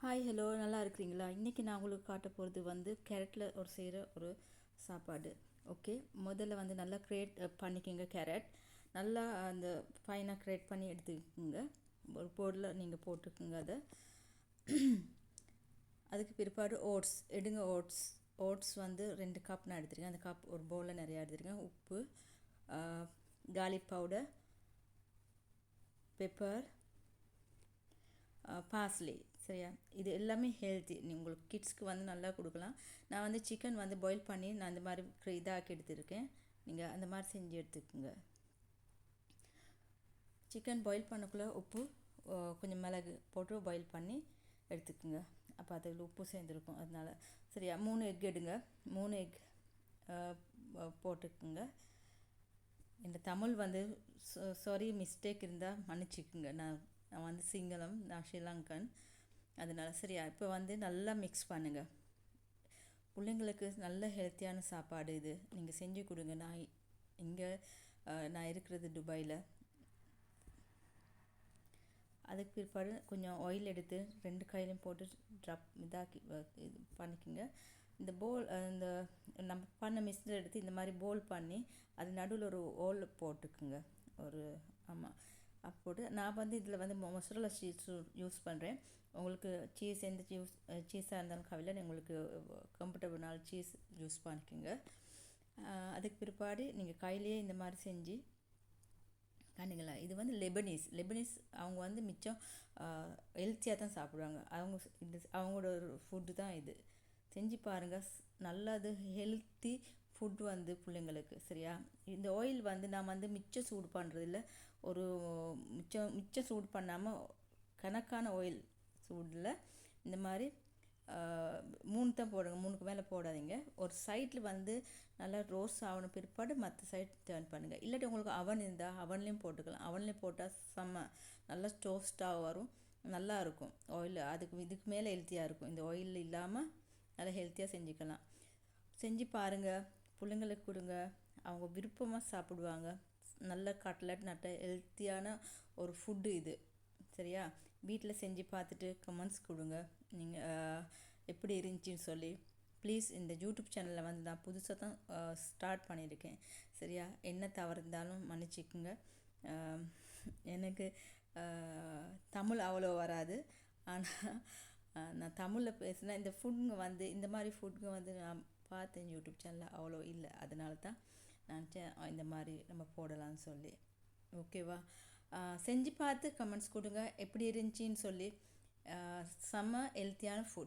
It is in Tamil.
ஹாய் ஹலோ நல்லா இருக்கிறீங்களா? இன்றைக்கி நான் உங்களுக்கு காட்ட போகிறது வந்து கேரட்டில் செய்கிற ஒரு சாப்பாடு. ஓகே, முதல்ல வந்து நல்லா க்ரியேட் பண்ணிக்கோங்க. கேரட் நல்லா அந்த ஃபைனாக க்ரியேட் பண்ணி எடுத்துக்கோங்க. ஒரு பொருளை நீங்கள் போட்டுக்குங்க. அதுக்கு பிற்பாடு ஓட்ஸ் எடுங்க. ஓட்ஸ் வந்து 2 கப் நான் எடுத்துருக்கேன். அந்த கப் ஒரு பவுலில் நிறையா எடுத்துருக்கேன். உப்பு, கார்லிக் பவுடர், பெப்பர், பார்ஸ்லி. சரியா? இது எல்லாமே ஹெல்த்தி. உங்களுக்கு கிட்ஸ்க்கு வந்து நல்லா கொடுக்கலாம். நான் வந்து சிக்கன் வந்து பாயில் பண்ணி நான் இந்த மாதிரி இதாக்கி எடுத்துருக்கேன். நீங்கள் அந்த மாதிரி செஞ்சு எடுத்துக்கோங்க. சிக்கன் பாயில் பண்ணக்குள்ளே உப்பு கொஞ்சம் மிளகு போட்டு பாயில் பண்ணி எடுத்துக்கோங்க. அப்போ அதில் உப்பு சேர்ந்துருக்கும். அதனால் சரியா 3 எக் எடுங்க. 3 எக் போட்டுக்குங்க. இந்த தமிழ் வந்து சாரி மிஸ்டேக் இருந்தால் மன்னிச்சிக்குங்க. நான் வந்து சிங்களம், நான் ஸ்ரீலங்கன், அதனால. சரியா? இப்போ வந்து நல்லா மிக்ஸ் பண்ணுங்கள். பிள்ளைங்களுக்கு நல்ல ஹெல்த்தியான சாப்பாடு இது. நீங்கள் செஞ்சு கொடுங்க. நான் இருக்கிறது துபாயில். அதுக்கு பிற்பாடு கொஞ்சம் ஆயில் எடுத்து 2 கையிலையும் போட்டு இதாக்கி இது பண்ணிக்கோங்க. இந்த இந்த நம்ம பண்ண மிக்ஸில் எடுத்து இந்த மாதிரி போல் பண்ணி அது நடுவில் ஒரு ஓல் போட்டுக்குங்க. ஆமாம், போட்டு நான் வந்து இதில் வந்து மொசரல்லா சீஸ் யூஸ் பண்ணுறேன். உங்களுக்கு சீஸ் எந்த சீஸாக இருந்தாலும் கவலை, உங்களுக்கு கம்ஃபர்டபுள்னால சீஸ் யூஸ் பண்ணிக்கோங்க. அதுக்கு பிற்பாடு நீங்கள் கையிலேயே இந்த மாதிரி செஞ்சு கண்டிங்களா. இது வந்து லெபனீஸ் அவங்க வந்து மிச்சம் ஹெல்த்தியாக தான் சாப்பிடுவாங்க. அவங்களோட ஒரு ஃபுட்டு தான் இது. செஞ்சு பாருங்கள். நல்லது, ஹெல்த்தி ஃபுட் வந்து பிள்ளைங்களுக்கு. சரியா? இந்த ஆயில் வந்து நான் வந்து மிச்சம் சூடு பண்ணுறதில்ல. ஒரு மிச்சம் சூடு பண்ணாமல் கணக்கான ஆயில் சூடில் இந்த மாதிரி 3 தான் போடுங்க. 3க்கு மேலே போடாதீங்க. ஒரு சைடில் வந்து நல்லா ரோஸ்ட் ஆகணும். பிற்பாடு மற்ற சைட் டர்ன் பண்ணுங்கள். இல்லாட்டி உங்களுக்கு அவன் இருந்தால் அவன்லேயும் போட்டுக்கலாம். அவன்லேயும் போட்டால் நல்லா டோஸ்ட்டாக வரும், நல்லா இருக்கும். ஆயில் இதுக்கு மேலே ஹெல்த்தியாக இருக்கும். இந்த ஆயில் இல்லாமல் நல்லா ஹெல்த்தியாக செஞ்சுக்கலாம். செஞ்சு பாருங்கள், பிள்ளைங்களுக்கு கொடுங்க. அவங்க விருப்பமாக சாப்பிடுவாங்க. நல்ல கட்லட், ஹெல்த்தியான ஒரு ஃபுட்டு இது. சரியா? வீட்டில் செஞ்சு பார்த்துட்டு கமெண்ட்ஸ் கொடுங்க. நீங்கள் எப்படி இருந்துச்சின்னு சொல்லி. ப்ளீஸ், இந்த யூடியூப் சேனலில் வந்து நான் புதுசாக தான் ஸ்டார்ட் பண்ணியிருக்கேன். சரியா? என்ன தவறு இருந்தாலும் மன்னிச்சிக்குங்க. எனக்கு தமிழ் அவ்வளோ வராது. ஆனால் நான் தமிழில் பேசினா இந்த மாதிரி ஃபுட்டுங்க வந்து நான் பார்த்தேன் யூடியூப் சேனலில் அவ்வளோ இல்லை. அதனால தான் நான் இந்த மாதிரி நம்ம போடலான்னு சொல்லி. ஓகேவா? செஞ்சு பார்த்து கமெண்ட்ஸ் கொடுங்க எப்படி இருந்துச்சின்னு சொல்லி. செம்ம ஹெல்த்தியான ஃபுட்.